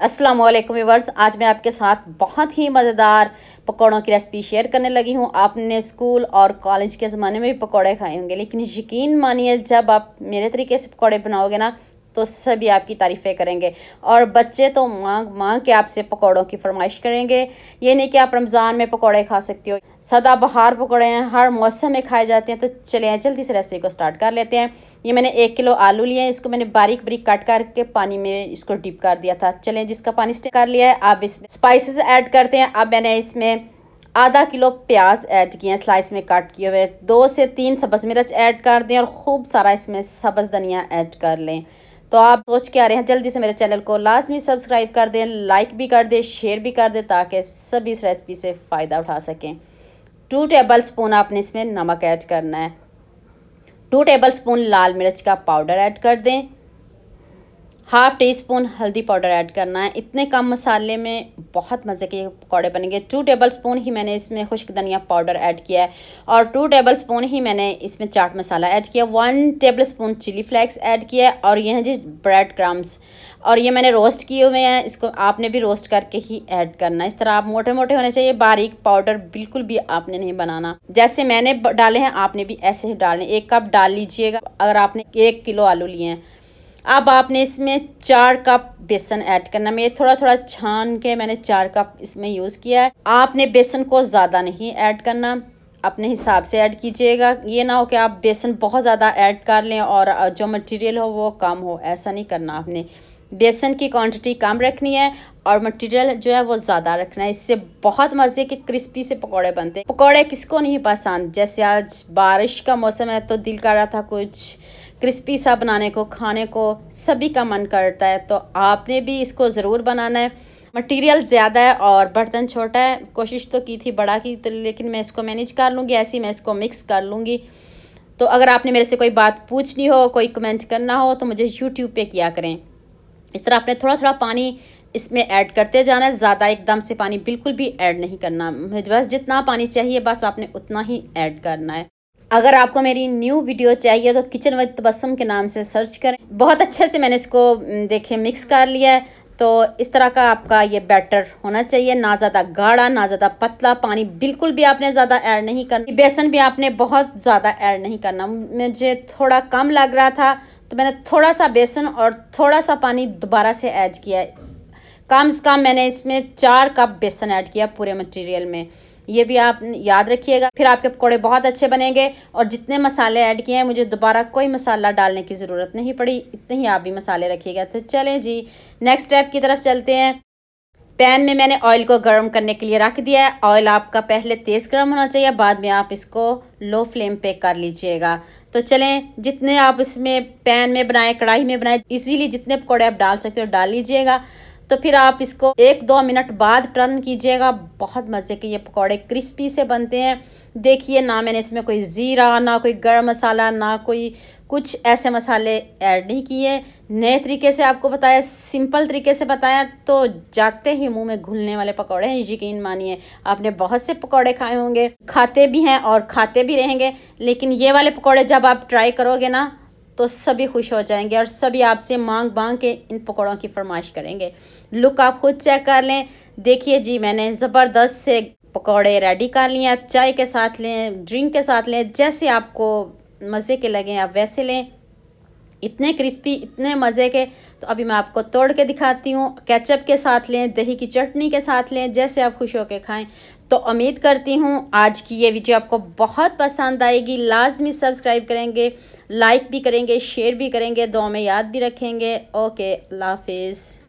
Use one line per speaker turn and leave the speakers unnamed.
अस्सलाम वालेकुम व्यूअर्स, आज मैं आपके साथ बहुत ही मज़ेदार पकौड़ों की रेसिपी शेयर करने लगी हूँ। आपने स्कूल और कॉलेज के ज़माने में भी पकौड़े खाए होंगे, लेकिन यकीन मानिए जब आप मेरे तरीके से पकौड़े बनाओगे ना तो सभी आपकी तारीफ़ें करेंगे और बच्चे तो मांग मांग के आपसे पकौड़ों की फरमाइश करेंगे। ये नहीं कि आप रमज़ान में पकौड़े खा सकते हो, सदाबहार पकौड़े हैं, हर मौसम में खाए जाते हैं। तो चलिए जल्दी से रेसिपी को स्टार्ट कर लेते हैं। ये मैंने 1 किलो आलू लिए हैं, इसको मैंने बारीक बारीक कट करके पानी में इसको डिप कर दिया था। चलें जिसका पानी स्टे कर लिया है, अब इसमें स्पाइसेस ऐड करते हैं। अब मैंने इसमें आधा किलो प्याज ऐड किए हैं स्लाइस में कट किए हुए। 2 से 3 सब्ज़ मिर्च ऐड कर दें और खूब सारा इसमें सब्ज़ धनिया ऐड कर लें। तो आप सोच के आ रहे हैं, जल्दी से मेरे चैनल को लाजमी सब्सक्राइब कर दें, लाइक भी कर दें, शेयर भी कर दें ताकि सभी इस रेसिपी से फ़ायदा उठा सकें। 2 टेबल स्पून आपने इसमें नमक ऐड करना है। 2 टेबल स्पून लाल मिर्च का पाउडर ऐड कर दें। हाफ़ टी स्पून हल्दी पाउडर ऐड करना है। इतने कम मसाले में बहुत मज़े के पकौड़े बनेंगे। 2 टेबल स्पून ही मैंने इसमें खुश्क धनिया पाउडर ऐड किया है और 2 टेबल स्पून ही मैंने इसमें चाट मसाला ऐड किया। 1 tablespoon chilli flakes add किया है और ये हैं जी ब्रेड क्रम्स, और ये मैंने रोस्ट किए हुए हैं। इसको आपने भी रोस्ट करके ही ऐड करना है। इस तरह आप मोटे मोटे होने चाहिए, बारीक पाउडर बिल्कुल भी आपने नहीं बनाना। जैसे मैंने डाले हैं आपने भी ऐसे ही डालने। 1 कप डाल लीजिएगा अगर आपने 1 किलो आलू लिए हैं। अब आपने इसमें 4 कप बेसन ऐड करना। मैं थोड़ा थोड़ा छान के मैंने 4 कप इसमें यूज़ किया है। आपने बेसन को ज़्यादा नहीं ऐड करना, अपने हिसाब से ऐड कीजिएगा। ये ना हो कि आप बेसन बहुत ज़्यादा ऐड कर लें और जो मटेरियल हो वो कम हो, ऐसा नहीं करना। आपने बेसन की क्वांटिटी कम रखनी है और मटेरियल जो है वो ज़्यादा रखना है। इससे बहुत मज़े के क्रिस्पी से पकौड़े बनते हैं। पकौड़े किसको नहीं पसंद। जैसे आज बारिश का मौसम है तो दिल कर रहा था कुछ क्रिस्पी सा बनाने को, खाने को सभी का मन करता है, तो आपने भी इसको ज़रूर बनाना है। मटेरियल ज़्यादा है और बर्तन छोटा है। कोशिश तो की थी बड़ा की, तो लेकिन मैं इसको मैनेज कर लूँगी, ऐसे ही मैं इसको मिक्स कर लूँगी। तो अगर आपने मेरे से कोई बात पूछनी हो, कोई कमेंट करना हो तो मुझे यूट्यूब पे किया करें। इस तरह आपने थोड़ा थोड़ा पानी इसमें ऐड करते जाना है। ज़्यादा एकदम से पानी बिल्कुल भी ऐड नहीं करना, बस जितना पानी चाहिए बस आपने उतना ही ऐड करना है। अगर आपको मेरी न्यू वीडियो चाहिए तो किचन विद तबस्सुम के नाम से सर्च करें। बहुत अच्छे से मैंने इसको देखिए मिक्स कर लिया है। तो इस तरह का आपका ये बैटर होना चाहिए, ना ज़्यादा गाढ़ा ना ज़्यादा पतला। पानी बिल्कुल भी आपने ज़्यादा ऐड नहीं करना, बेसन भी आपने बहुत ज़्यादा ऐड नहीं करना। मुझे थोड़ा कम लग रहा था तो मैंने थोड़ा सा बेसन और थोड़ा सा पानी दोबारा से ऐड किया। कम से कम मैंने इसमें 4 कप बेसन ऐड किया पूरे मटेरियल में। ये भी आप याद रखिएगा, फिर आपके पकौड़े बहुत अच्छे बनेंगे। और जितने मसाले ऐड किए हैं मुझे दोबारा कोई मसाला डालने की ज़रूरत नहीं पड़ी, इतने ही आप भी मसाले रखिएगा। तो चलें जी नेक्स्ट स्टेप की तरफ चलते हैं। पैन में मैंने ऑयल को गर्म करने के लिए रख दिया है। ऑयल आपका पहले तेज़ गर्म होना चाहिए, बाद में आप इसको लो फ्लेम पे कर लीजिएगा। तो चलें जितने आप इसमें पैन में बनाएं, कढ़ाई में बनाएं, इजीली जितने पकौड़े आप डाल सकते हो डाल लीजिएगा। तो फिर आप इसको 1-2 मिनट बाद टर्न कीजिएगा। बहुत मज़े के ये पकौड़े क्रिस्पी से बनते हैं। देखिए ना मैंने इसमें कोई ज़ीरा, ना कोई गरम मसाला, ना कोई कुछ ऐसे मसाले ऐड नहीं किए। नए तरीके से आपको बताया, सिंपल तरीके से बताया, तो जाते ही मुंह में घुलने वाले पकौड़े हैं। यकीन मानिए आपने बहुत से पकौड़े खाए होंगे, खाते भी हैं और खाते भी रहेंगे, लेकिन ये वाले पकौड़े जब आप ट्राई करोगे ना तो सभी खुश हो जाएंगे और सभी आपसे मांग मांग के इन पकौड़ों की फरमाइश करेंगे। लुक आप खुद चेक कर लें। देखिए जी मैंने ज़बरदस्त से पकौड़े रेडी कर लिए। आप चाय के साथ लें, ड्रिंक के साथ लें, जैसे आपको मज़े के लगें आप वैसे लें। इतने क्रिस्पी, इतने मज़े के। तो अभी मैं आपको तोड़ के दिखाती हूँ। केचप के साथ लें, दही की चटनी के साथ लें, जैसे आप खुश होकर खाएं। तो उम्मीद करती हूँ आज की ये वीडियो आपको बहुत पसंद आएगी। लाजमी सब्सक्राइब करेंगे, लाइक भी करेंगे, शेयर भी करेंगे, दुआ में याद भी रखेंगे। ओके, अल्लाह हाफिज़।